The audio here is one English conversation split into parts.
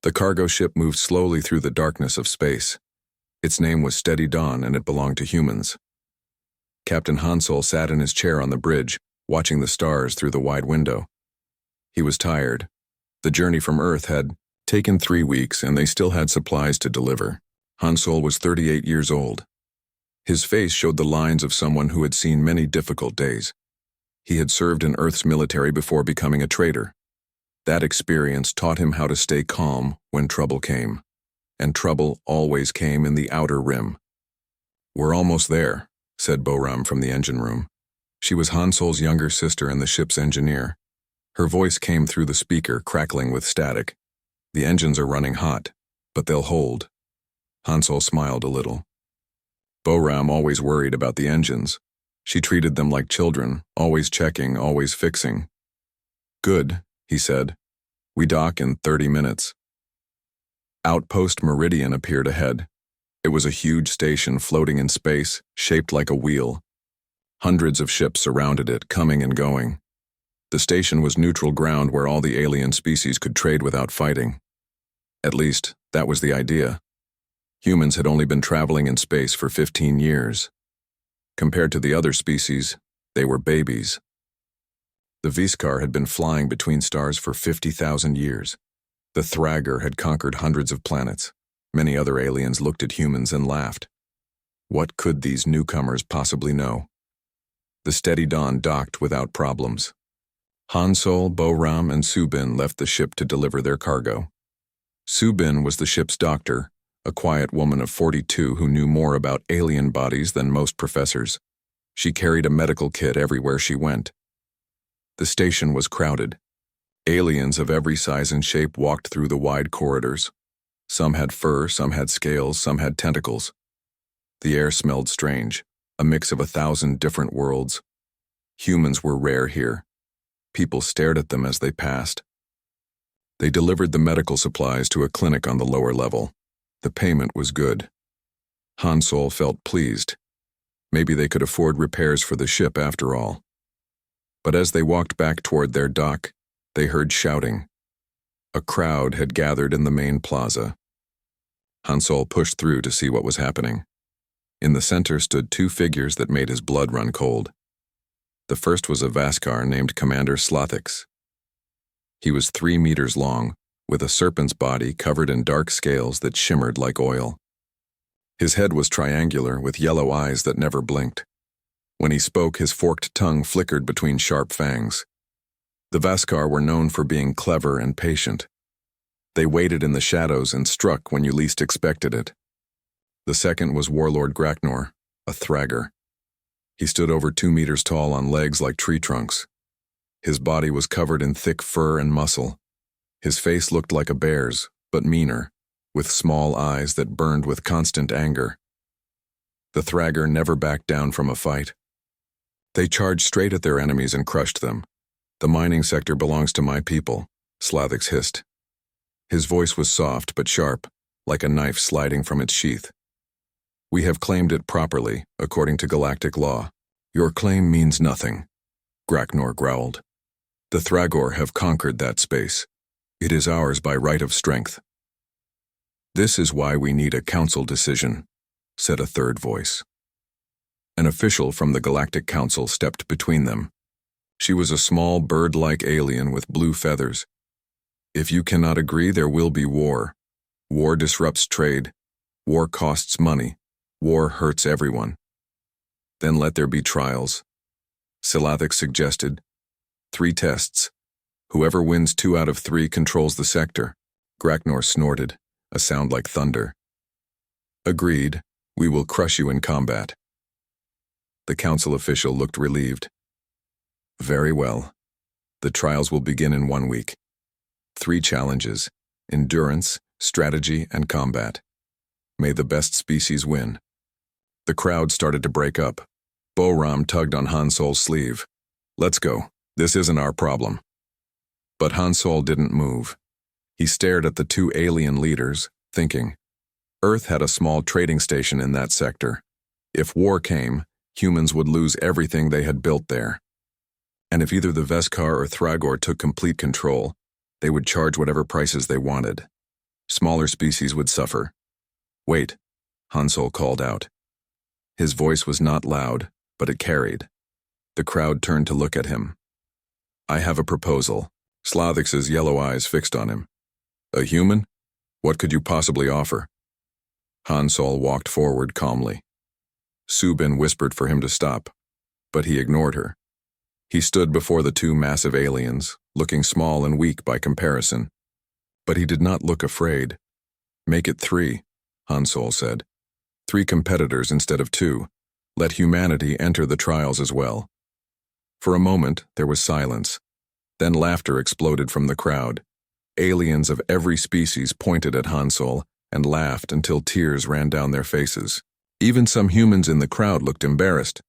The cargo ship moved slowly through the darkness of space. Its name was Steady Dawn, and it belonged to humans. Captain Hansol sat in his chair on the bridge, watching the stars through the wide window. He was tired. The journey from Earth had taken 3 weeks, and they still had supplies to deliver. Hansol was 38 years old. His face showed the lines of someone who had seen many difficult days. He had served in Earth's military before becoming a trader. That experience taught him how to stay calm when trouble came. And trouble always came in the outer rim. "We're almost there," said Boram from the engine room. She was Hansol's younger sister and the ship's engineer. Her voice came through the speaker, crackling with static. "The engines are running hot, but they'll hold." Hansol smiled a little. Boram always worried about the engines. She treated them like children, always checking, always fixing. "Good," he said. "We dock in 30 minutes. Outpost Meridian appeared ahead. It was a huge station floating in space, shaped like a wheel. Hundreds of ships surrounded it, coming and going. The station was neutral ground where all the alien species could trade without fighting. At least, that was the idea. Humans had only been traveling in space for 15 years. Compared to the other species, they were babies. The Viskar had been flying between stars for 50,000 years. The Thragar had conquered hundreds of planets. Many other aliens looked at humans and laughed. What could these newcomers possibly know? The Steady Dawn docked without problems. Hansol, Boram, and Subin left the ship to deliver their cargo. Subin was the ship's doctor, a quiet woman of 42 who knew more about alien bodies than most professors. She carried a medical kit everywhere she went. The station was crowded. Aliens of every size and shape walked through the wide corridors. Some had fur, some had scales, some had tentacles. The air smelled strange, a mix of 1,000 different worlds. Humans were rare here. People stared at them as they passed. They delivered the medical supplies to a clinic on the lower level. The payment was good. Hansol felt pleased. Maybe they could afford repairs for the ship after all. But as they walked back toward their dock, they heard shouting. A crowd had gathered in the main plaza. Hansol pushed through to see what was happening. In the center stood 2 figures that made his blood run cold. The first was a Vaskar named Commander Slothix. He was 3 meters long, with a serpent's body covered in dark scales that shimmered like oil. His head was triangular, with yellow eyes that never blinked. When he spoke, his forked tongue flickered between sharp fangs. The Vaskar were known for being clever and patient. They waited in the shadows and struck when you least expected it. The second was Warlord Graknor, a Thragar. He stood over 2 meters tall on legs like tree trunks. His body was covered in thick fur and muscle. His face looked like a bear's, but meaner, with small eyes that burned with constant anger. The Thragar never backed down from a fight. They charged straight at their enemies and crushed them. "The mining sector belongs to my people," Slothix hissed. His voice was soft but sharp, like a knife sliding from its sheath. "We have claimed it properly, according to galactic law. Your claim means nothing," Graknor growled. "The Thragar have conquered that space. It is ours by right of strength." "This is why we need a council decision," said a third voice. An official from the Galactic Council stepped between them. She was a small bird-like alien with blue feathers. "If you cannot agree, there will be war. War disrupts trade. War costs money. War hurts everyone. Then let there be trials." Slothix suggested. 3 tests. Whoever wins 2 out of 3 controls the sector. Graknor snorted, a sound like thunder. "Agreed. We will crush you in combat." The council official looked relieved. "Very well. The trials will begin in 1 week. 3 challenges: endurance, strategy, and combat. May the best species win." The crowd started to break up. Boram tugged on Hansol's sleeve. "Let's go. This isn't our problem." But Hansol didn't move. He stared at the 2 alien leaders, thinking. Earth had a small trading station in that sector. If war came, humans would lose everything they had built there. And if either the Veskar or Thragar took complete control, they would charge whatever prices they wanted. Smaller species would suffer. Wait, Hansol called out. His voice was not loud, but it carried. The crowd turned to look at him. I have a proposal. Slathix's yellow eyes fixed on him. A human? What could you possibly offer? Hansol walked forward calmly. Subin whispered for him to stop, but he ignored her. He stood before the two massive aliens, looking small and weak by comparison. But he did not look afraid. Make it 3, Hansol said. 3 competitors instead of 2. Let humanity enter the trials as well. For a moment, there was silence. Then laughter exploded from the crowd. Aliens of every species pointed at Hansol and laughed until tears ran down their faces. Even some humans in the crowd looked embarrassed.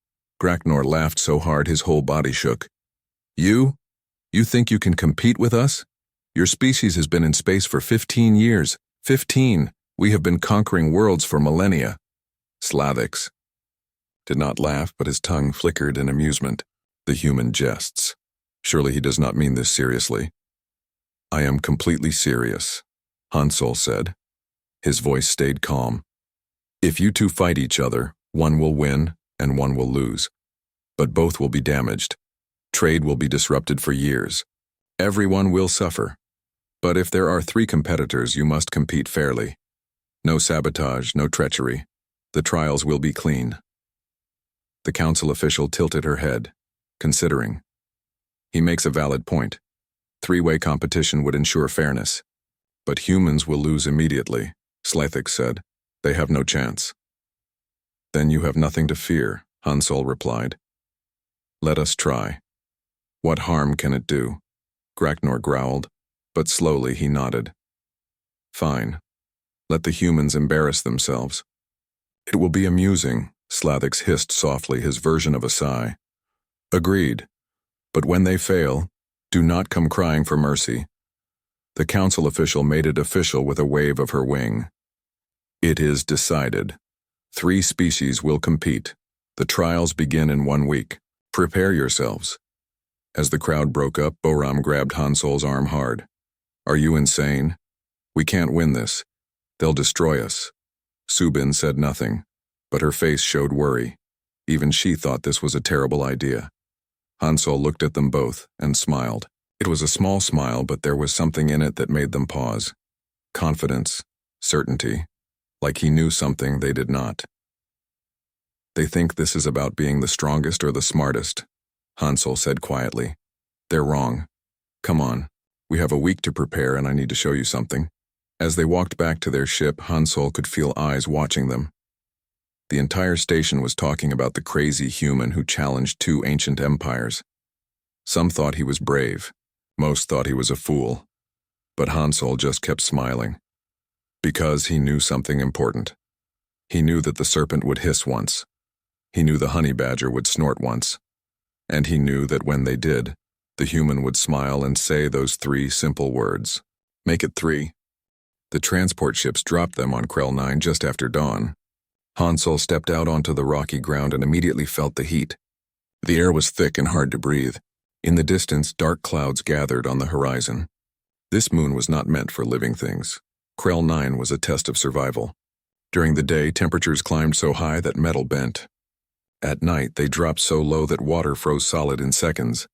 Graknor laughed so hard his whole body shook. You? You think you can compete with us? Your species has been in space for 15 years. 15! We have been conquering worlds for millennia. Slathix did not laugh, but his tongue flickered in amusement. The human jests. Surely he does not mean this seriously. I am completely serious, Hansol said. His voice stayed calm. If you two fight each other, one will win and one will lose. But both will be damaged. Trade will be disrupted for years. Everyone will suffer. But if there are 3 competitors, you must compete fairly. No sabotage, no treachery. The trials will be clean. The council official tilted her head, considering. He makes a valid point. 3-way competition would ensure fairness. But humans will lose immediately, Slathix said. They have no chance. Then you have nothing to fear, Hansol replied. Let us try. What harm can it do? Graknor growled, but slowly he nodded. Fine. Let the humans embarrass themselves. It will be amusing, Slathix hissed softly, his version of a sigh. Agreed. But when they fail, do not come crying for mercy. The council official made it official with a wave of her wing. It is decided. 3 species will compete. The trials begin in 1 week. Prepare yourselves. As the crowd broke up, Boram grabbed Hansol's arm hard. Are you insane? We can't win this. They'll destroy us. Subin said nothing, but her face showed worry. Even she thought this was a terrible idea. Hansol looked at them both and smiled. It was a small smile, but there was something in it that made them pause. Confidence, certainty, like he knew something they did not. They think this is about being the strongest or the smartest, Hansol said quietly. They're wrong. Come on, we have a week to prepare and I need to show you something. As they walked back to their ship, Hansol could feel eyes watching them. The entire station was talking about the crazy human who challenged 2 ancient empires. Some thought he was brave. Most thought he was a fool. But Hansol just kept smiling. Because he knew something important. He knew that the serpent would hiss once. He knew the honey badger would snort once. And he knew that when they did, the human would smile and say those 3 simple words. Make it 3. The transport ships dropped them on Krell 9 just after dawn. Hansol stepped out onto the rocky ground and immediately felt the heat. The air was thick and hard to breathe. In the distance, dark clouds gathered on the horizon. This moon was not meant for living things. Krell 9 was a test of survival. During the day, temperatures climbed so high that metal bent. At night, they dropped so low that water froze solid in seconds.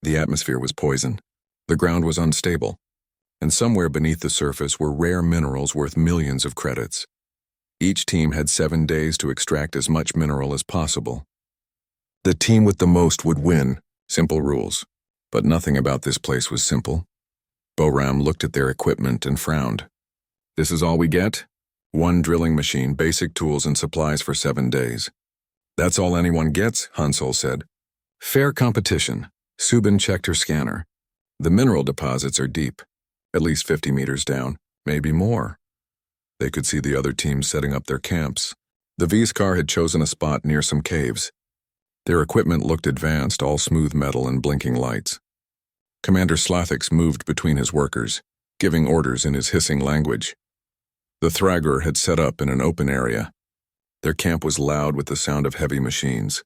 The atmosphere was poison. The ground was unstable. And somewhere beneath the surface were rare minerals worth millions of credits. Each team had 7 days to extract as much mineral as possible. The team with the most would win. Simple rules. But nothing about this place was simple. Boram looked at their equipment and frowned. This is all we get? 1 drilling machine, basic tools and supplies for 7 days. That's all anyone gets, Hansol said. Fair competition. Subin checked her scanner. The mineral deposits are deep. At least 50 meters down, maybe more. They could see the other teams setting up their camps. The V's-car had chosen a spot near some caves. Their equipment looked advanced, all smooth metal and blinking lights. Commander Slathix moved between his workers, giving orders in his hissing language. The Thrager had set up in an open area. Their camp was loud with the sound of heavy machines.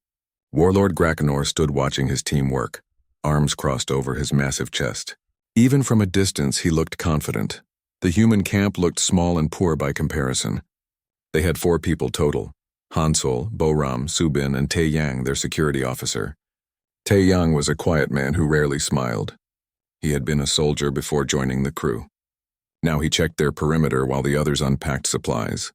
Warlord Graknor stood watching his team work, arms crossed over his massive chest. Even from a distance, he looked confident. The human camp looked small and poor by comparison. They had 4 people total: Hansol, Boram, Subin, and Tae Yang, their security officer. Tae Yang was a quiet man who rarely smiled. He had been a soldier before joining the crew. Now he checked their perimeter while the others unpacked supplies.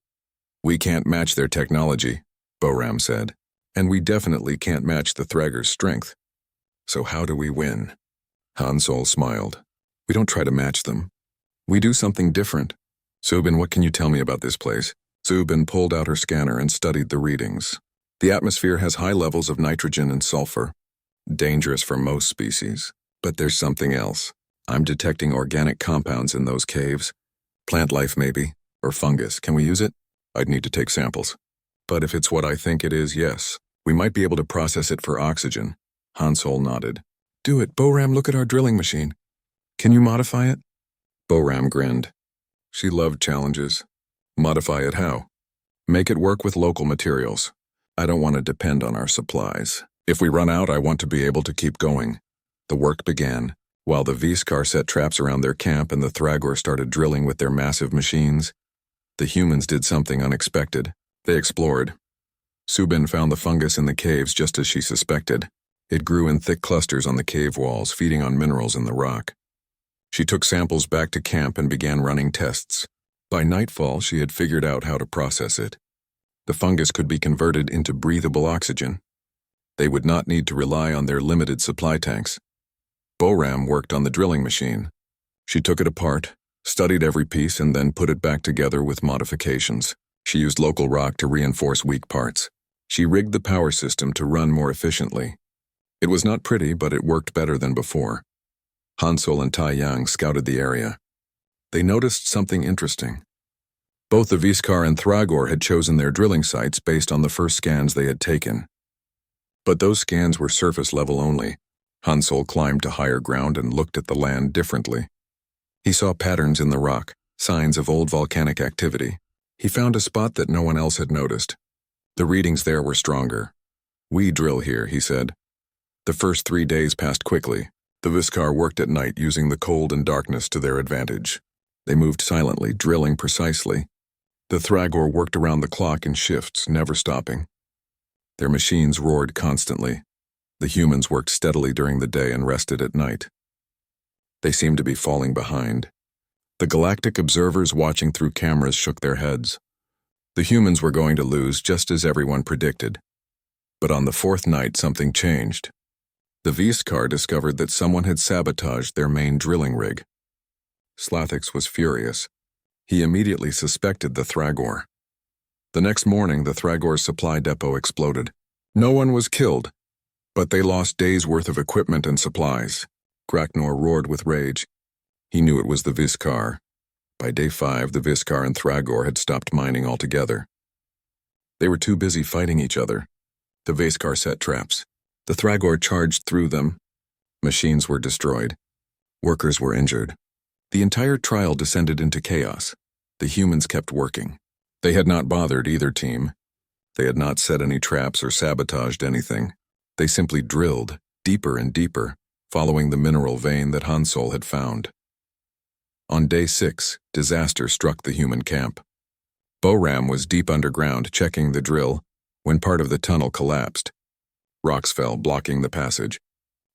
"We can't match their technology," Boram said, "and we definitely can't match the Thragger's strength. So how do we win?" Hansol smiled. "We don't try to match them. We do something different." "Subin, what can you tell me about this place?" Subin pulled out her scanner and studied the readings. "The atmosphere has high levels of nitrogen and sulfur. Dangerous for most species. But there's something else. I'm detecting organic compounds in those caves. Plant life maybe, or fungus. Can we use it? I'd need to take samples. But if it's what I think it is, yes. We might be able to process it for oxygen." Hansol nodded. "Do it. Boram, look at our drilling machine. Can you modify it?" Boram grinned. She loved challenges. "Modify it how?" "Make it work with local materials. I don't want to depend on our supplies. If we run out, I want to be able to keep going." The work began. While the Viskar set traps around their camp and the Thragor started drilling with their massive machines, the humans did something unexpected. They explored. Subin found the fungus in the caves just as she suspected. It grew in thick clusters on the cave walls, feeding on minerals in the rock. She took samples back to camp and began running tests. By nightfall, she had figured out how to process it. The fungus could be converted into breathable oxygen. They would not need to rely on their limited supply tanks. Boram worked on the drilling machine. She took it apart, studied every piece, and then put it back together with modifications. She used local rock to reinforce weak parts. She rigged the power system to run more efficiently. It was not pretty, but it worked better than before. Hansol and Tae Yang scouted the area. They noticed something interesting. Both the Viskar and Thragor had chosen their drilling sites based on the first scans they had taken. But those scans were surface level only. Hansol climbed to higher ground and looked at the land differently. He saw patterns in the rock, signs of old volcanic activity. He found a spot that no one else had noticed. The readings there were stronger. "We drill here," he said. The first 3 days passed quickly. The Viskar worked at night using the cold and darkness to their advantage. They moved silently, drilling precisely. The Thragor worked around the clock in shifts, never stopping. Their machines roared constantly. The humans worked steadily during the day and rested at night. They seemed to be falling behind. The galactic observers watching through cameras shook their heads. The humans were going to lose, just as everyone predicted. But on the 4th night, something changed. The Viskar discovered that someone had sabotaged their main drilling rig. Slathix was furious. He immediately suspected the Thragor. The next morning, the Thragor's supply depot exploded. No one was killed, but they lost days' worth of equipment and supplies. Graknor roared with rage. He knew it was the Viskar. By day 5, the Viskar and Thragor had stopped mining altogether. They were too busy fighting each other. The Viskar set traps. The Thragor charged through them. Machines were destroyed. Workers were injured. The entire trial descended into chaos. The humans kept working. They had not bothered either team. They had not set any traps or sabotaged anything. They simply drilled, deeper and deeper, following the mineral vein that Hansol had found. On day 6, disaster struck the human camp. Boram was deep underground checking the drill when part of the tunnel collapsed. Rocks fell, blocking the passage.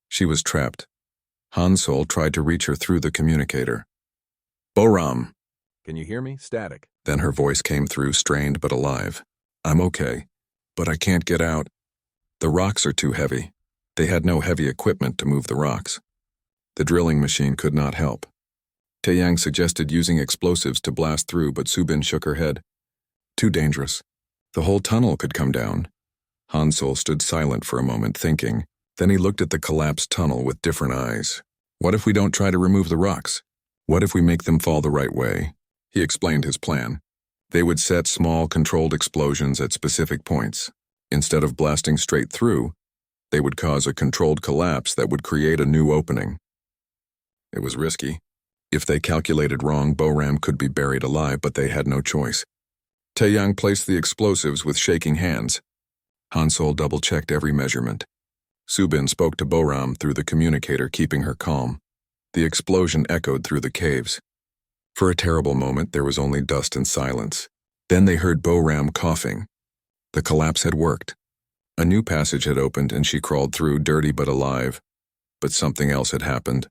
She was trapped. Hansol tried to reach her through the communicator. "Boram! Can you hear me? Static." Then her voice came through, strained but alive. "I'm okay, but I can't get out. The rocks are too heavy." They had no heavy equipment to move the rocks. The drilling machine could not help. Tae Yang suggested using explosives to blast through, but Subin shook her head. "Too dangerous. The whole tunnel could come down." Hansol stood silent for a moment, thinking. Then he looked at the collapsed tunnel with different eyes. "What if we don't try to remove the rocks? What if we make them fall the right way?" He explained his plan. They would set small, controlled explosions at specific points. Instead of blasting straight through, they would cause a controlled collapse that would create a new opening. It was risky. If they calculated wrong, Boram could be buried alive, but they had no choice. Tae Yang placed the explosives with shaking hands. Hansol double-checked every measurement. Subin spoke to Boram through the communicator, keeping her calm. The explosion echoed through the caves. For a terrible moment, there was only dust and silence. Then they heard Boram coughing. The collapse had worked. A new passage had opened and she crawled through, dirty but alive. But something else had happened.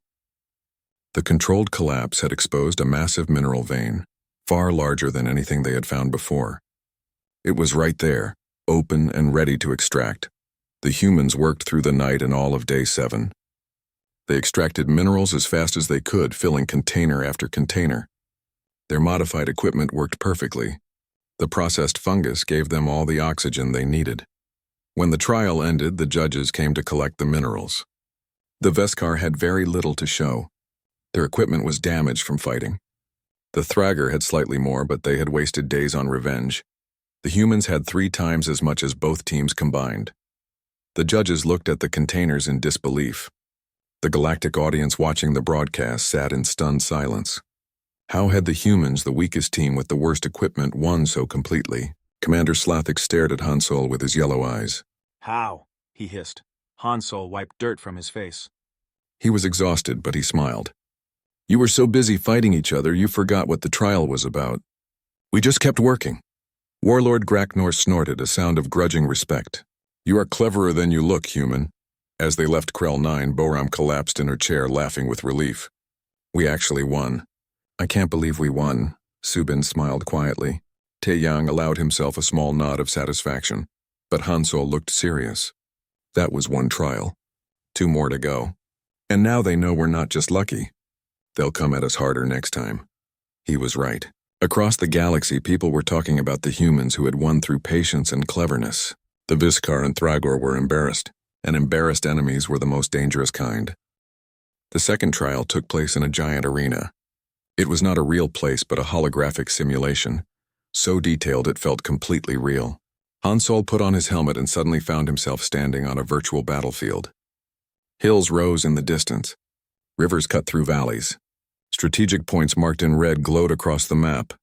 The controlled collapse had exposed a massive mineral vein, far larger than anything they had found before. It was right there, open and ready to extract. The humans worked through the night and all of day 7. They extracted minerals as fast as they could, filling container after container. Their modified equipment worked perfectly. The processed fungus gave them all the oxygen they needed. When the trial ended, the judges came to collect the minerals. The Veskar had very little to show. Their equipment was damaged from fighting. The Thragar had slightly more, but they had wasted days on revenge. The humans had 3 times as much as both teams combined. The judges looked at the containers in disbelief. The galactic audience watching the broadcast sat in stunned silence. How had the humans, the weakest team with the worst equipment, won so completely? Commander Slathik stared at Hansol with his yellow eyes. How? He hissed. Hansol wiped dirt from his face. He was exhausted, but he smiled. You were so busy fighting each other, you forgot what the trial was about. We just kept working. Warlord Graknor snorted, a sound of grudging respect. You are cleverer than you look, human. As they left Krell 9, Boram collapsed in her chair, laughing with relief. We actually won. I can't believe we won, Subin smiled quietly. Taeyang allowed himself a small nod of satisfaction, but Hansol looked serious. That was one trial. 2 more to go. And now they know we're not just lucky. They'll come at us harder next time. He was right. Across the galaxy, people were talking about the humans who had won through patience and cleverness. The Veskar and Thragor were embarrassed, and embarrassed enemies were the most dangerous kind. The second trial took place in a giant arena. It was not a real place but a holographic simulation, so detailed it felt completely real. Hansol put on his helmet and suddenly found himself standing on a virtual battlefield. Hills rose in the distance. Rivers cut through valleys. Strategic points marked in red glowed across the map.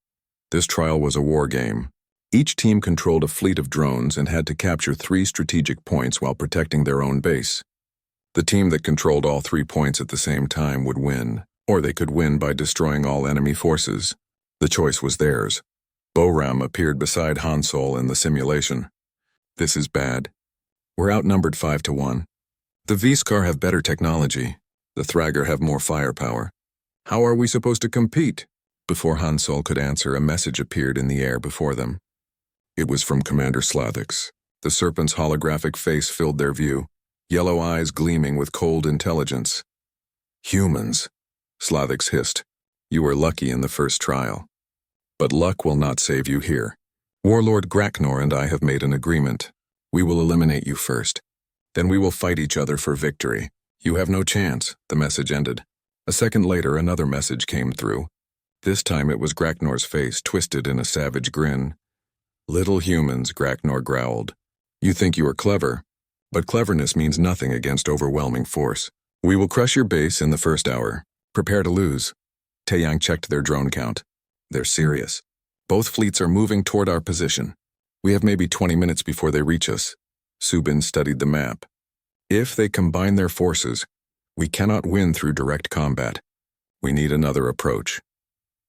This trial was a war game. Each team controlled a fleet of drones and had to capture 3 strategic points while protecting their own base. The team that controlled all 3 points at the same time would win, or they could win by destroying all enemy forces. The choice was theirs. Boram appeared beside Hansol in the simulation. This is bad. We're outnumbered 5-1. The Veskar have better technology. The Thragar have more firepower. How are we supposed to compete? Before Hansol could answer, a message appeared in the air before them. It was from Commander Slathix. The Serpent's holographic face filled their view, yellow eyes gleaming with cold intelligence. Humans, Slathix hissed. You were lucky in the first trial. But luck will not save you here. Warlord Graknor and I have made an agreement. We will eliminate you first. Then we will fight each other for victory. You have no chance, the message ended. A second later, another message came through. This time it was Graknor's face, twisted in a savage grin. Little humans, Graknor growled. You think you are clever, but cleverness means nothing against overwhelming force. We will crush your base in the first hour. Prepare to lose. Taeyang checked their drone count. They're serious. Both fleets are moving toward our position. We have maybe 20 minutes before they reach us. Subin studied the map. If they combine their forces, we cannot win through direct combat. We need another approach.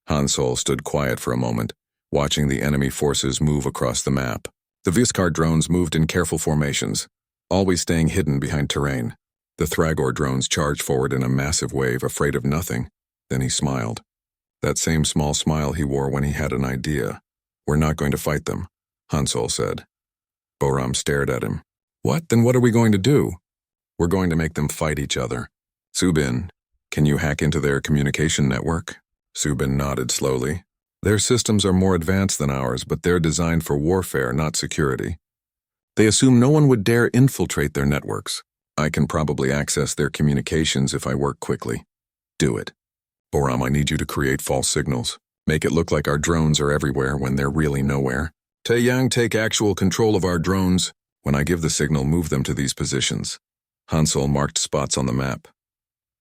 Hansol stood quiet for a moment, watching the enemy forces move across the map. The Veskar drones moved in careful formations, always staying hidden behind terrain. The Thragor drones charged forward in a massive wave, afraid of nothing. Then he smiled. That same small smile he wore when he had an idea. We're not going to fight them, Hansol said. Boram stared at him. What? Then what are we going to do? We're going to make them fight each other. Subin, can you hack into their communication network? Subin nodded slowly. Their systems are more advanced than ours, but they're designed for warfare, not security. They assume no one would dare infiltrate their networks. I can probably access their communications if I work quickly. Do it. Boram, I need you to create false signals. Make it look like our drones are everywhere when they're really nowhere. Taeyang, take actual control of our drones. When I give the signal, move them to these positions. Hansol marked spots on the map.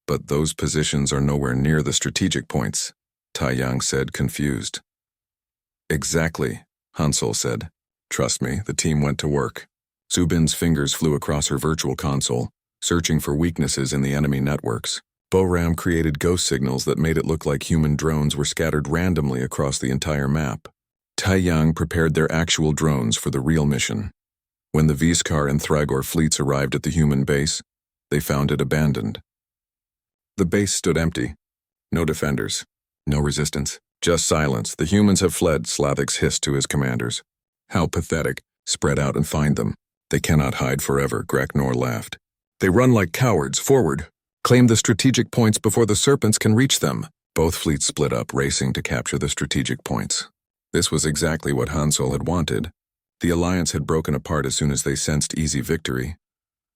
But those positions are nowhere near the strategic points, Taeyang said, confused. Exactly, Hansol said. Trust me, the team went to work. Subin's fingers flew across her virtual console, searching for weaknesses in the enemy networks. Boram created ghost signals that made it look like human drones were scattered randomly across the entire map. Taiyang prepared their actual drones for the real mission. When the Viskar and Thragor fleets arrived at the human base, they found it abandoned. The base stood empty. No defenders. No resistance. Just silence. The humans have fled, Slavix hissed to his commanders. How pathetic. Spread out and find them. They cannot hide forever, Graknor laughed. They run like cowards, forward. Claim the strategic points before the Serpents can reach them. Both fleets split up, racing to capture the strategic points. This was exactly what Hansol had wanted. The alliance had broken apart as soon as they sensed easy victory.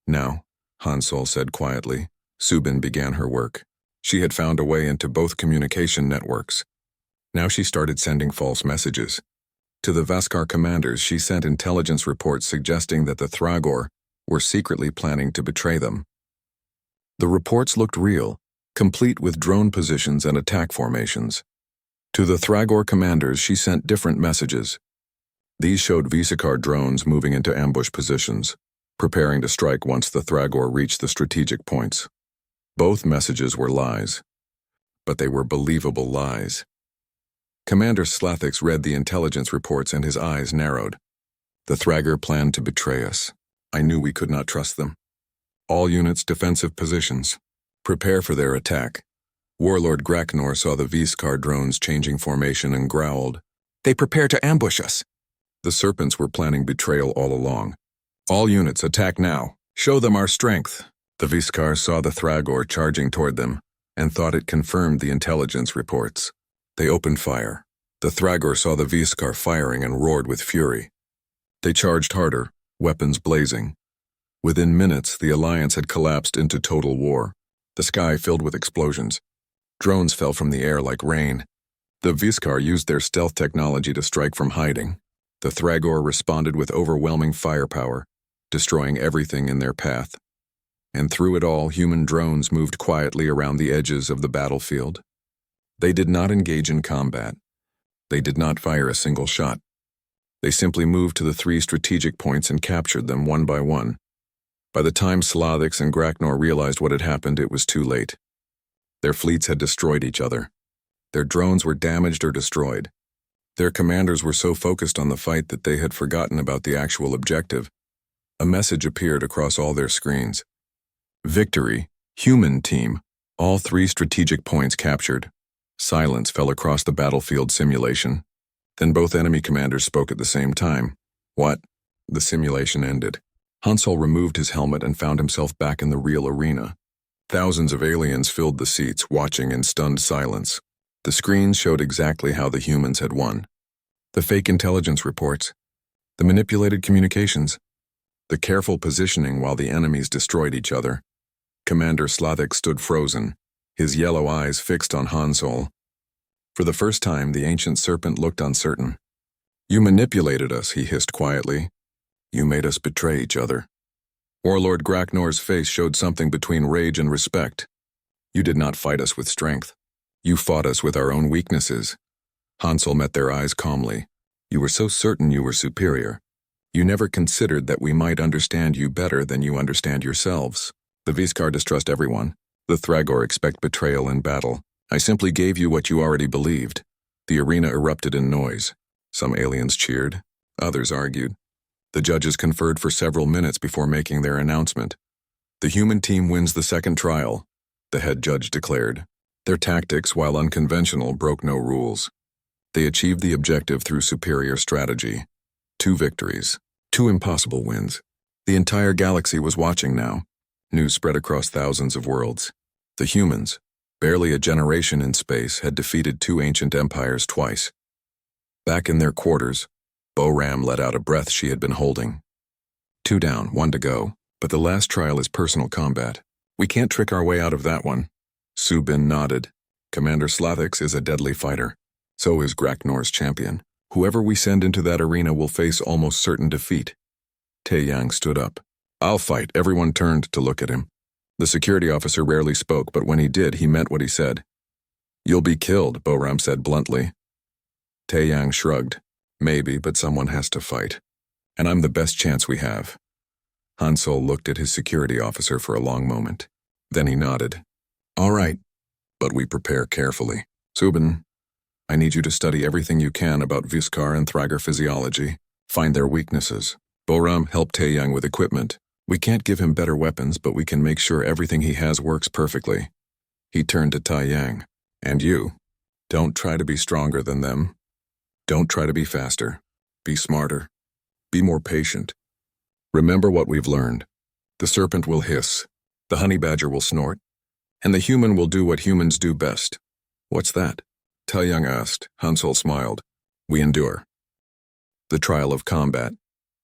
Now, Hansol said quietly, Subin began her work. She had found a way into both communication networks. Now she started sending false messages. To the Vaskar commanders, she sent intelligence reports suggesting that the Thragor were secretly planning to betray them. The reports looked real, complete with drone positions and attack formations. To the Thragor commanders, she sent different messages. These showed Visikar drones moving into ambush positions, preparing to strike once the Thragor reached the strategic points. Both messages were lies, but they were believable lies. Commander Slathix read the intelligence reports and his eyes narrowed. The Thragor planned to betray us. I knew we could not trust them. All units defensive positions. Prepare for their attack. Warlord Graknor saw the Viskar drones changing formation and growled. They prepare to ambush us. The Serpents were planning betrayal all along. All units attack now. Show them our strength. The Viskar saw the Thragor charging toward them and thought it confirmed the intelligence reports. They opened fire. The Thragor saw the Viskar firing and roared with fury. They charged harder, weapons blazing. Within minutes, the alliance had collapsed into total war. The sky filled with explosions. Drones fell from the air like rain. The Viskar used their stealth technology to strike from hiding. The Thragor responded with overwhelming firepower, destroying everything in their path. And through it all, human drones moved quietly around the edges of the battlefield. They did not engage in combat. They did not fire a single shot. They simply moved to the 3 strategic points and captured them one by one. By the time Slathix and Graknor realized what had happened, it was too late. Their fleets had destroyed each other. Their drones were damaged or destroyed. Their commanders were so focused on the fight that they had forgotten about the actual objective. A message appeared across all their screens. Victory, human team, all 3 strategic points captured. Silence fell across the battlefield simulation. Then both enemy commanders spoke at the same time. What? The simulation ended. Hansol removed his helmet and found himself back in the real arena. Thousands of aliens filled the seats, watching in stunned silence. The screens showed exactly how the humans had won. The fake intelligence reports, the manipulated communications, the careful positioning while the enemies destroyed each other. Commander Slathix stood frozen, his yellow eyes fixed on Hansol. For the first time, the ancient serpent looked uncertain. You manipulated us, he hissed quietly. You made us betray each other. Warlord Graknor's face showed something between rage and respect. You did not fight us with strength. You fought us with our own weaknesses. Hansol met their eyes calmly. You were so certain you were superior. You never considered that we might understand you better than you understand yourselves. The Viskar distrust everyone. The Thragor expect betrayal in battle. I simply gave you what you already believed. The arena erupted in noise. Some aliens cheered. Others argued. The judges conferred for several minutes before making their announcement. The human team wins the second trial, the head judge declared. Their tactics, while unconventional, broke no rules. They achieved the objective through superior strategy. 2 victories, 2 impossible wins. The entire galaxy was watching now. News spread across thousands of worlds. The humans, barely a generation in space, had defeated 2 ancient empires twice. Back in their quarters, Boram let out a breath she had been holding. 2 down, 1 to go, but the last trial is personal combat. We can't trick our way out of that one. Subin nodded. Commander Slathix is a deadly fighter. So is Graknor's champion. Whoever we send into that arena will face almost certain defeat. Taeyang stood up. I'll fight. Everyone turned to look at him. The security officer rarely spoke, but when he did, he meant what he said. You'll be killed, Boram said bluntly. Taeyang shrugged. Maybe, but someone has to fight. And I'm the best chance we have. Hansol looked at his security officer for a long moment. Then he nodded. All right, but we prepare carefully. Subin, I need you to study everything you can about Viscar and Thrager physiology. Find their weaknesses. Boram, help Taeyang with equipment. We can't give him better weapons, but we can make sure everything he has works perfectly. He turned to Taeyang. And you? Don't try to be stronger than them. Don't try to be faster. Be smarter. Be more patient. Remember what we've learned. The serpent will hiss. The honey badger will snort. And the human will do what humans do best. What's that? Taeyang asked. Hansol smiled. We endure. The trial of combat.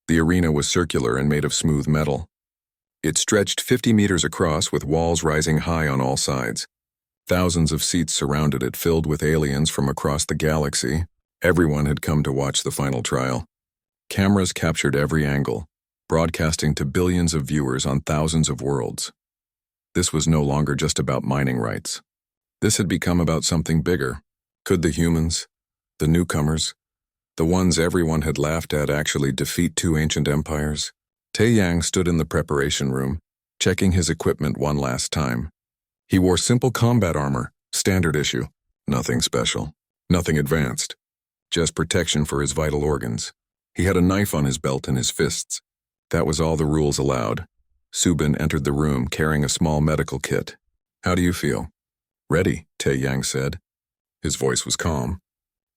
The arena was circular and made of smooth metal. It stretched 50 meters across with walls rising high on all sides. Thousands of seats surrounded it, filled with aliens from across the galaxy. Everyone had come to watch the final trial. Cameras captured every angle, broadcasting to billions of viewers on thousands of worlds. This was no longer just about mining rights. This had become about something bigger. Could the humans, the newcomers, the ones everyone had laughed at, actually defeat two ancient empires? Taeyang stood in the preparation room, checking his equipment one last time. He wore simple combat armor, standard issue. Nothing special, nothing advanced. Just protection for his vital organs. He had a knife on his belt and his fists. That was all the rules allowed. Subin entered the room carrying a small medical kit. How do you feel? Ready, Taeyang said. His voice was calm.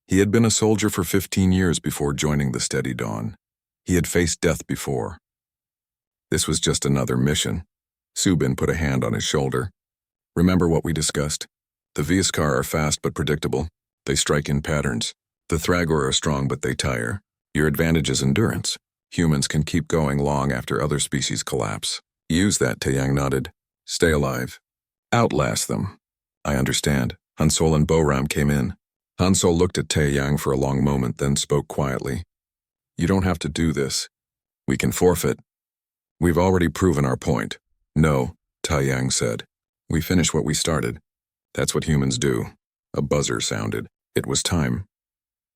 He had been a soldier for 15 years before joining the Steady Dawn. He had faced death before. This was just another mission. Subin put a hand on his shoulder. Remember what we discussed? The Viscar are fast but predictable. They strike in patterns. The Thragor are strong but they tire. Your advantage is endurance. Humans can keep going long after other species collapse. Use that, Taeyang nodded. Stay alive. Outlast them. I understand. Hansol and Boram came in. Hansol looked at Taeyang for a long moment, then spoke quietly. You don't have to do this. We can forfeit. We've already proven our point. No, Taeyang said. We finish what we started. That's what humans do. A buzzer sounded. It was time.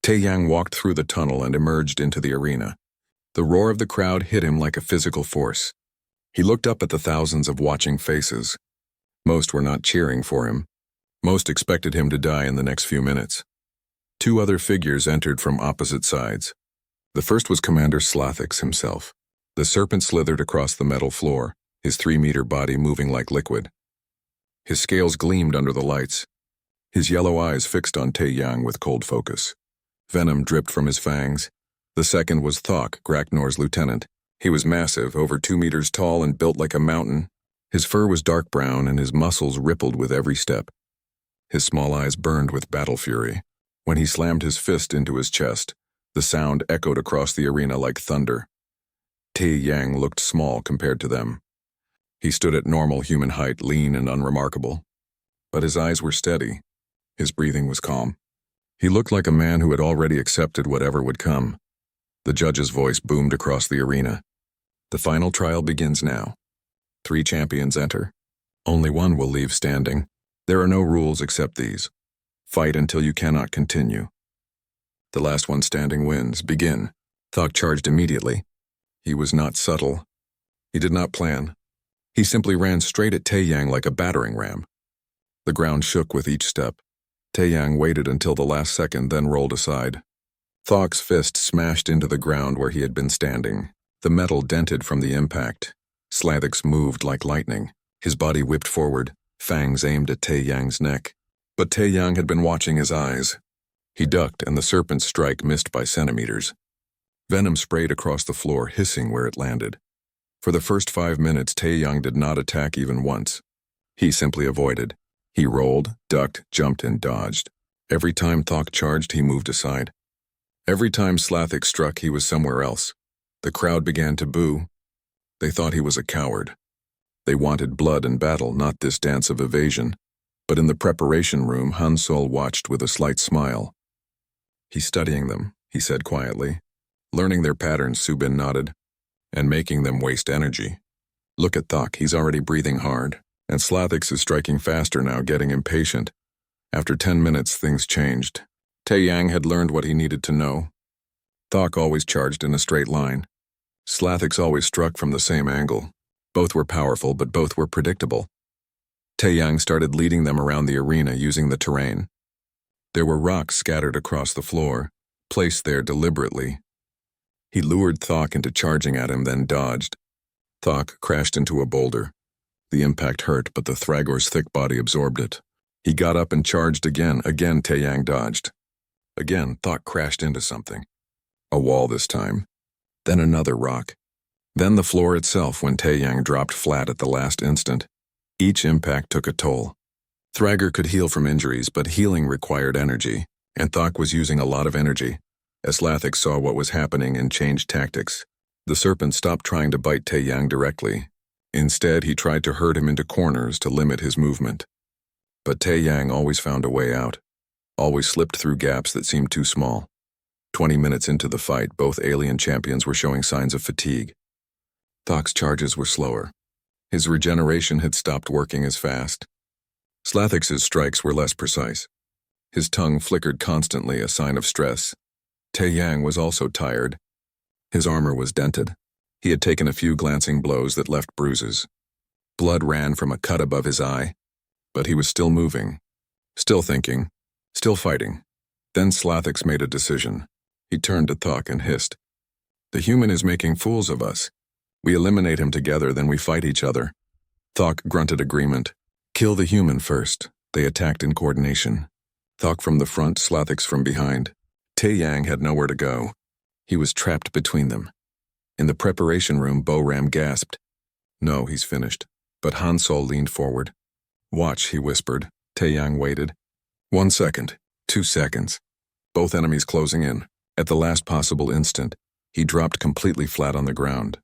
Taeyang walked through the tunnel and emerged into the arena. The roar of the crowd hit him like a physical force. He looked up at the thousands of watching faces. Most were not cheering for him. Most expected him to die in the next few minutes. Two other figures entered from opposite sides. The first was Commander Slathix himself. The serpent slithered across the metal floor, his 3-meter body moving like liquid. His scales gleamed under the lights. His yellow eyes fixed on Taeyang with cold focus. Venom dripped from his fangs. The second was Thok, Graknor's lieutenant. He was massive, over 2 meters tall and built like a mountain. His fur was dark brown and his muscles rippled with every step. His small eyes burned with battle fury. When he slammed his fist into his chest, the sound echoed across the arena like thunder. Taeyang looked small compared to them. He stood at normal human height, lean and unremarkable. But his eyes were steady. His breathing was calm. He looked like a man who had already accepted whatever would come. The judge's voice boomed across the arena. The final trial begins now. 3 champions enter. Only one will leave standing. There are no rules except these. Fight until you cannot continue. The last one standing wins. Begin. Thok charged immediately. He was not subtle. He did not plan. He simply ran straight at Taeyang like a battering ram. The ground shook with each step. Taeyang waited until the last second, then rolled aside. Thok's fist smashed into the ground where he had been standing. The metal dented from the impact. Slathix moved like lightning. His body whipped forward, fangs aimed at Taeyang's neck. But Taeyang had been watching his eyes. He ducked, and the serpent's strike missed by centimeters. Venom sprayed across the floor, hissing where it landed. For the first 5 minutes, Taeyang did not attack even once. He simply avoided. He rolled, ducked, jumped, and dodged. Every time Thok charged, he moved aside. Every time Slathix struck, he was somewhere else. The crowd began to boo. They thought he was a coward. They wanted blood and battle, not this dance of evasion. But in the preparation room, Hansol watched with a slight smile. He's studying them, he said quietly. Learning their patterns, Subin nodded. And making them waste energy. Look at Thok, he's already breathing hard. And Slathix is striking faster now, getting impatient. After 10 minutes, things changed. Taeyang had learned what he needed to know. Thok always charged in a straight line. Slathix always struck from the same angle. Both were powerful, but both were predictable. Taeyang started leading them around the arena using the terrain. There were rocks scattered across the floor, placed there deliberately. He lured Thok into charging at him, then dodged. Thok crashed into a boulder. The impact hurt, but the Thragor's thick body absorbed it. He got up and charged again. Again, Taeyang dodged. Again, Thok crashed into something. A wall this time. Then another rock. Then the floor itself when Taeyang dropped flat at the last instant. Each impact took a toll. Thragor could heal from injuries, but healing required energy, and Thok was using a lot of energy. As Lathix saw what was happening and changed tactics, the Serpent stopped trying to bite Taeyang directly. Instead, he tried to herd him into corners to limit his movement. But Taeyang always found a way out, always slipped through gaps that seemed too small. 20 minutes into the fight, both alien champions were showing signs of fatigue. Thok's charges were slower. His regeneration had stopped working as fast. Slathix's strikes were less precise. His tongue flickered constantly, a sign of stress. Taeyang was also tired. His armor was dented. He had taken a few glancing blows that left bruises. Blood ran from a cut above his eye. But he was still moving, still thinking, still fighting. Then Slathix made a decision. He turned to Thok and hissed, "The human is making fools of us. We eliminate him together, then we fight each other." Thok grunted agreement. "Kill the human first." They attacked in coordination. Thok from the front, Slathix from behind. Taeyang had nowhere to go. He was trapped between them. In the preparation room, Bo-Ram gasped. "No, he's finished." But Han Sol leaned forward. "Watch," he whispered. Taeyang waited. 1 second, 2 seconds. Both enemies closing in. At the last possible instant, he dropped completely flat on the ground.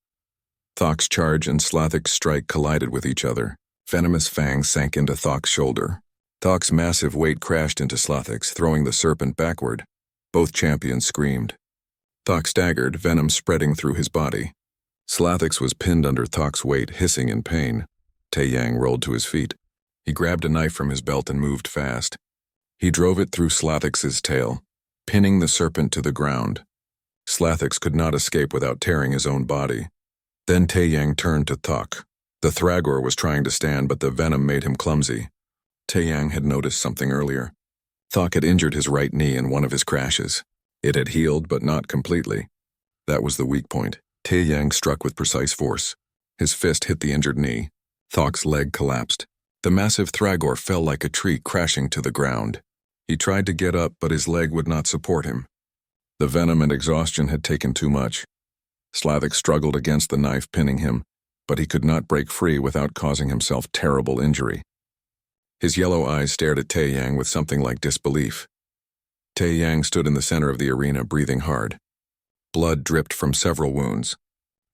Thok's charge and Slathix's strike collided with each other. Venomous fangs sank into Thok's shoulder. Thok's massive weight crashed into Slathix, throwing the Serpent backward. Both champions screamed. Thok staggered, venom spreading through his body. Slathix was pinned under Thok's weight, hissing in pain. Taeyang rolled to his feet. He grabbed a knife from his belt and moved fast. He drove it through Slathix's tail, pinning the Serpent to the ground. Slathix could not escape without tearing his own body. Then Taeyang turned to Thok. The Thragor was trying to stand, but the venom made him clumsy. Taeyang had noticed something earlier. Thok had injured his right knee in one of his crashes. It had healed, but not completely. That was the weak point. Taeyang struck with precise force. His fist hit the injured knee. Thok's leg collapsed. The massive Thragor fell like a tree, crashing to the ground. He tried to get up, but his leg would not support him. The venom and exhaustion had taken too much. Slathix struggled against the knife, pinning him, but he could not break free without causing himself terrible injury. His yellow eyes stared at Taeyang with something like disbelief. Taeyang stood in the center of the arena, breathing hard. Blood dripped from several wounds.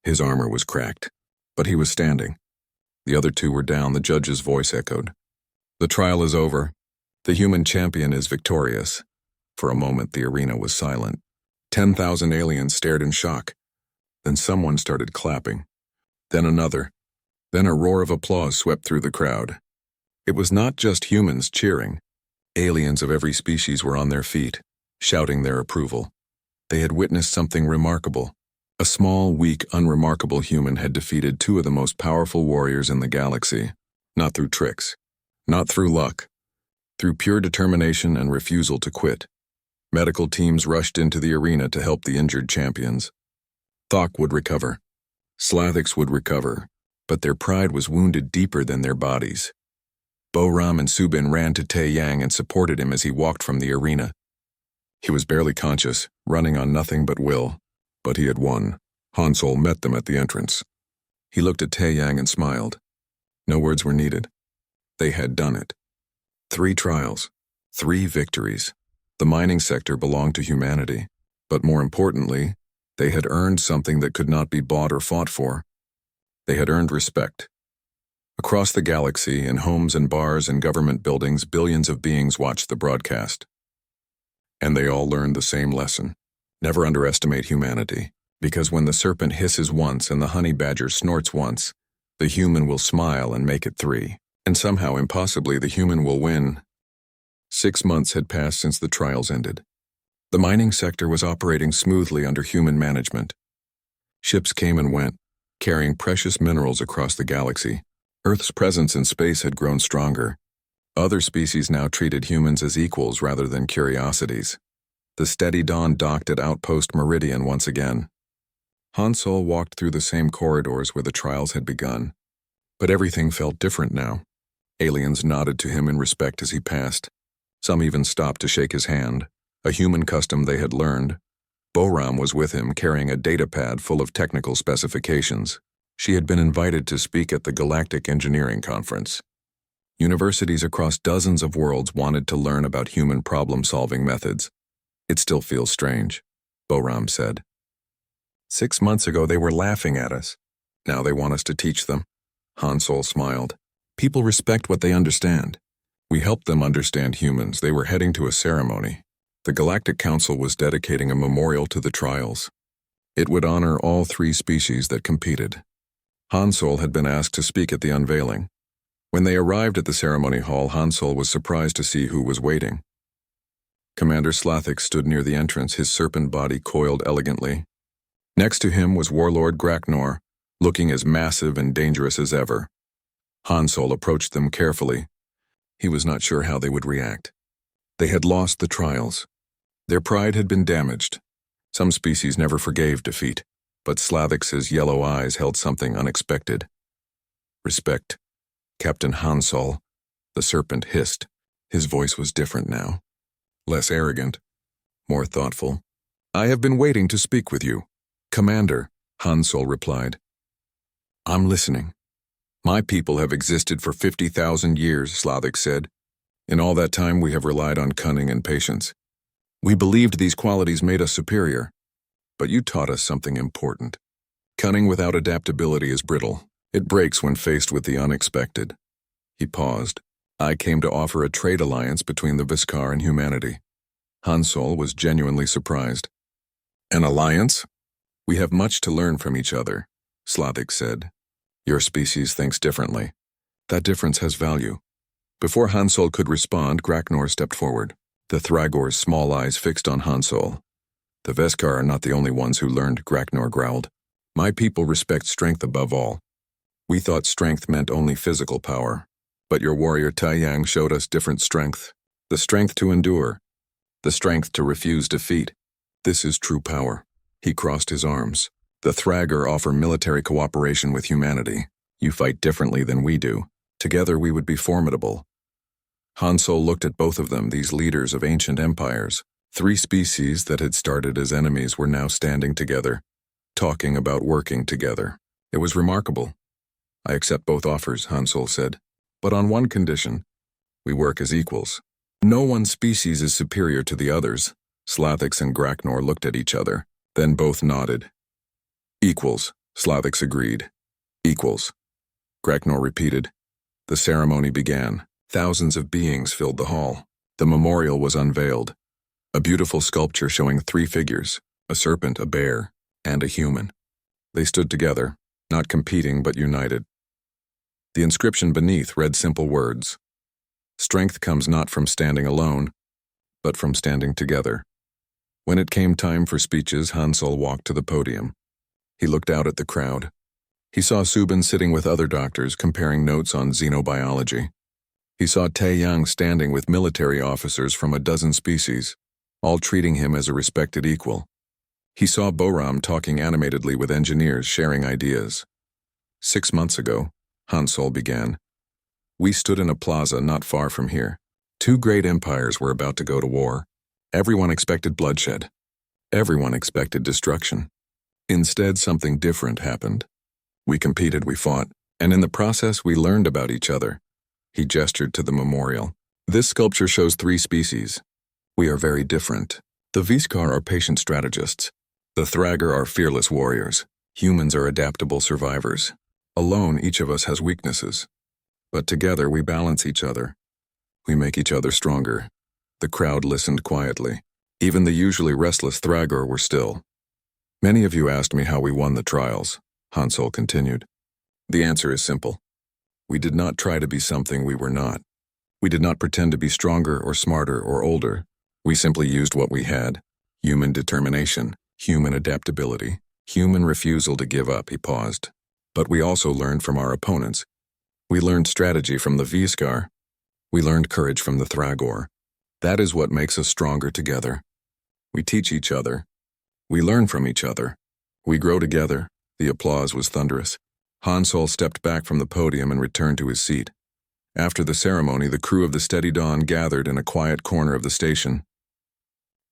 His armor was cracked, but he was standing. The other two were down, the judge's voice echoed. "The trial is over. The human champion is victorious." For a moment, the arena was silent. 10,000 aliens stared in shock. Then someone started clapping. Then another. Then a roar of applause swept through the crowd. It was not just humans cheering. Aliens of every species were on their feet, shouting their approval. They had witnessed something remarkable. A small, weak, unremarkable human had defeated two of the most powerful warriors in the galaxy. Not through tricks. Not through luck. Through pure determination and refusal to quit. Medical teams rushed into the arena to help the injured champions. Thok would recover. Slathix would recover. But their pride was wounded deeper than their bodies. Bo-Ram and Subin ran to Taeyang and supported him as he walked from the arena. He was barely conscious, running on nothing but will. But he had won. Han Sol met them at the entrance. He looked at Taeyang and smiled. No words were needed. They had done it. 3 trials. 3 victories. The mining sector belonged to humanity. But more importantly, they had earned something that could not be bought or fought for. They had earned respect. Across the galaxy, in homes and bars and government buildings, billions of beings watched the broadcast. And they all learned the same lesson. Never underestimate humanity, because when the serpent hisses once and the honey badger snorts once, the human will smile and make it 3. And somehow, impossibly, the human will win. 6 months had passed since the trials ended. The mining sector was operating smoothly under human management. Ships came and went, carrying precious minerals across the galaxy. Earth's presence in space had grown stronger. Other species now treated humans as equals rather than curiosities. The Steady Dawn docked at Outpost Meridian once again. Hansel walked through the same corridors where the trials had begun. But everything felt different now. Aliens nodded to him in respect as he passed. Some even stopped to shake his hand, a human custom they had learned. Boram was with him, carrying a datapad full of technical specifications. She had been invited to speak at the Galactic Engineering Conference. Universities across dozens of worlds wanted to learn about human problem-solving methods. It still feels strange, Boram said. 6 months ago they were laughing at us. Now they want us to teach them. Hansel smiled. People respect what they understand. We helped them understand humans. They were heading to a ceremony. The Galactic Council was dedicating a memorial to the trials. It would honor all 3 species that competed. Hansel had been asked to speak at the unveiling. When they arrived at the ceremony hall, Hansel was surprised to see who was waiting. Commander Slathix stood near the entrance, his serpent body coiled elegantly. Next to him was Warlord Graknor, looking as massive and dangerous as ever. Hansel approached them carefully. He was not sure how they would react. They had lost the trials. Their pride had been damaged. Some species never forgave defeat, but Slathix's yellow eyes held something unexpected. Respect. Captain Hansel, the serpent hissed. His voice was different now. Less arrogant, more thoughtful. I have been waiting to speak with you. Commander, Hansel replied. I'm listening. My people have existed for 50,000 years, Slathix said. In all that time we have relied on cunning and patience. We believed these qualities made us superior. But you taught us something important. Cunning without adaptability is brittle. It breaks when faced with the unexpected. He paused. I came to offer a trade alliance between the Viskar and humanity. Hansel was genuinely surprised. An alliance? We have much to learn from each other, Slathix said. Your species thinks differently. That difference has value. Before Hansel could respond, Graknor stepped forward, the Thragor's small eyes fixed on Hansel. The Veskar are not the only ones who learned, Graknor growled. My people respect strength above all. We thought strength meant only physical power. But your warrior Taiyang showed us different strength. The strength to endure. The strength to refuse defeat. This is true power. He crossed his arms. The Thragor offer military cooperation with humanity. You fight differently than we do. Together we would be formidable. Hansel looked at both of them, these leaders of ancient empires. 3 species that had started as enemies were now standing together, talking about working together. It was remarkable. I accept both offers, Hansel said, but on one condition. We work as equals. No one species is superior to the others. Slathix and Graknor looked at each other, then both nodded. Equals, Slathix agreed. Equals. Graknor repeated. The ceremony began. Thousands of beings filled the hall. The memorial was unveiled. A beautiful sculpture showing 3 figures, a serpent, a bear, and a human. They stood together, not competing but united. The inscription beneath read simple words. Strength comes not from standing alone, but from standing together. When it came time for speeches, Hansel walked to the podium. He looked out at the crowd. He saw Subin sitting with other doctors comparing notes on xenobiology. He saw Taiyang standing with military officers from a dozen species, all treating him as a respected equal. He saw Boram talking animatedly with engineers sharing ideas. 6 months ago, Hansel began. We stood in a plaza not far from here. 2 great empires were about to go to war. Everyone expected bloodshed. Everyone expected destruction. Instead, something different happened. We competed, we fought, and in the process we learned about each other. He gestured to the memorial. This sculpture shows 3 species. We are very different. The Viskar are patient strategists. The Thragor are fearless warriors. Humans are adaptable survivors. Alone, each of us has weaknesses. But together we balance each other. We make each other stronger. The crowd listened quietly. Even the usually restless Thragor were still. Many of you asked me how we won the trials, Hansel continued. The answer is simple. We did not try to be something we were not. We did not pretend to be stronger or smarter or older. We simply used what we had. Human determination, human adaptability, human refusal to give up, he paused. But we also learned from our opponents. We learned strategy from the V-Scar. We learned courage from the Thragor. That is what makes us stronger together. We teach each other. We learn from each other. We grow together. The applause was thunderous. Hansol stepped back from the podium and returned to his seat. After the ceremony, the crew of the Steady Dawn gathered in a quiet corner of the station.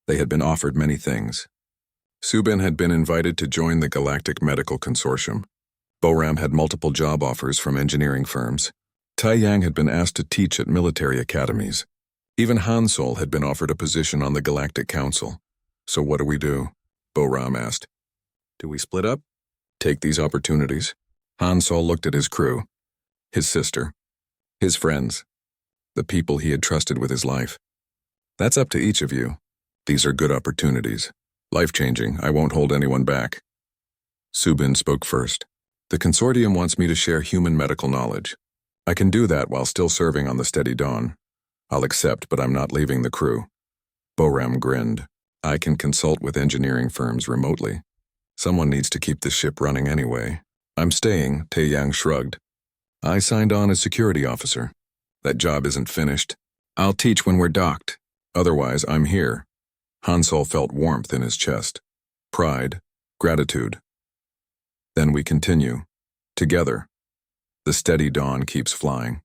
They had been offered many things. Subin had been invited to join the Galactic Medical Consortium. Boram had multiple job offers from engineering firms. Tai Yang had been asked to teach at military academies. Even Hansol had been offered a position on the Galactic Council. So what do we do? Boram asked. Do we split up? Take these opportunities? Hansol looked at his crew, his sister, his friends, the people he had trusted with his life. That's up to each of you. These are good opportunities. Life-changing. I won't hold anyone back. Subin spoke first. The consortium wants me to share human medical knowledge. I can do that while still serving on the Steady Dawn. I'll accept, but I'm not leaving the crew. Boram grinned. I can consult with engineering firms remotely. Someone needs to keep the ship running anyway. I'm staying, Taeyang shrugged. I signed on as security officer. That job isn't finished. I'll teach when we're docked. Otherwise, I'm here. Hansol felt warmth in his chest. Pride, gratitude. Then we continue. Together. The Steady Dawn keeps flying.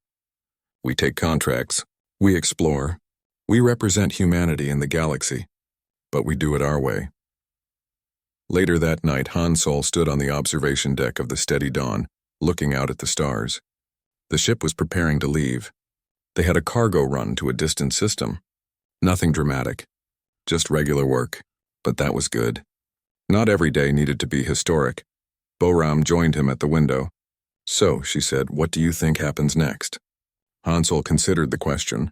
We take contracts. We explore. We represent humanity in the galaxy. But we do it our way. Later that night, Hansol stood on the observation deck of the Steady Dawn, looking out at the stars. The ship was preparing to leave. They had a cargo run to a distant system. Nothing dramatic. Just regular work. But that was good. Not every day needed to be historic. Boram joined him at the window. So, she said, what do you think happens next? Hansol considered the question.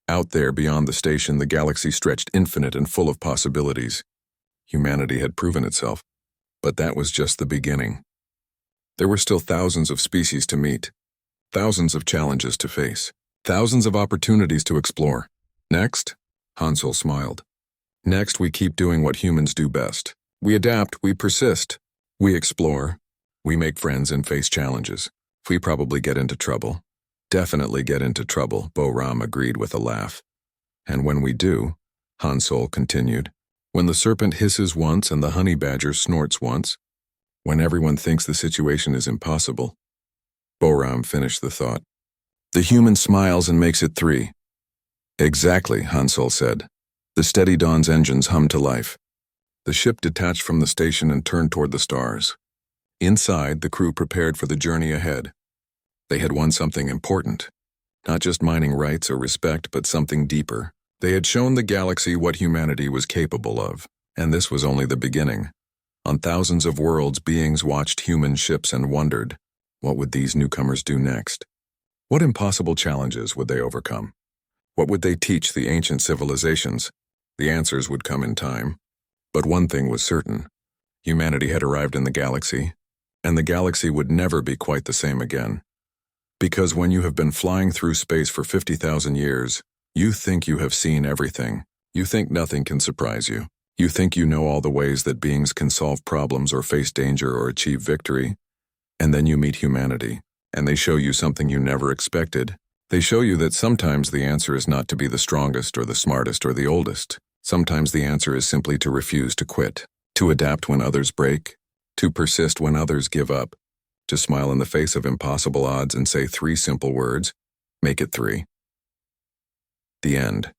Out there beyond the station, the galaxy stretched infinite and full of possibilities. Humanity had proven itself. But that was just the beginning. There were still thousands of species to meet. Thousands of challenges to face. Thousands of opportunities to explore. Next? Hansol smiled. Next, we keep doing what humans do best. We adapt, we persist. We explore. We make friends and face challenges. We probably get into trouble. Definitely get into trouble, Boram agreed with a laugh. And when we do, Hansol continued, when the serpent hisses once and the honey badger snorts once, when everyone thinks the situation is impossible. Boram finished the thought. The human smiles and makes it 3. Exactly, Hansol said. The Steady Dawn's engines hummed to life. The ship detached from the station and turned toward the stars. Inside, the crew prepared for the journey ahead. They had won something important. Not just mining rights or respect, but something deeper. They had shown the galaxy what humanity was capable of, and this was only the beginning. On thousands of worlds, beings watched human ships and wondered, what would these newcomers do next? What impossible challenges would they overcome? What would they teach the ancient civilizations? The answers would come in time. But one thing was certain. Humanity had arrived in the galaxy, and the galaxy would never be quite the same again. Because when you have been flying through space for 50,000 years, you think you have seen everything. You think nothing can surprise you. You think you know all the ways that beings can solve problems or face danger or achieve victory. And then you meet humanity, and they show you something you never expected. They show you that sometimes the answer is not to be the strongest or the smartest or the oldest. Sometimes the answer is simply to refuse to quit, to adapt when others break, to persist when others give up, to smile in the face of impossible odds and say 3 simple words, make it 3. The end.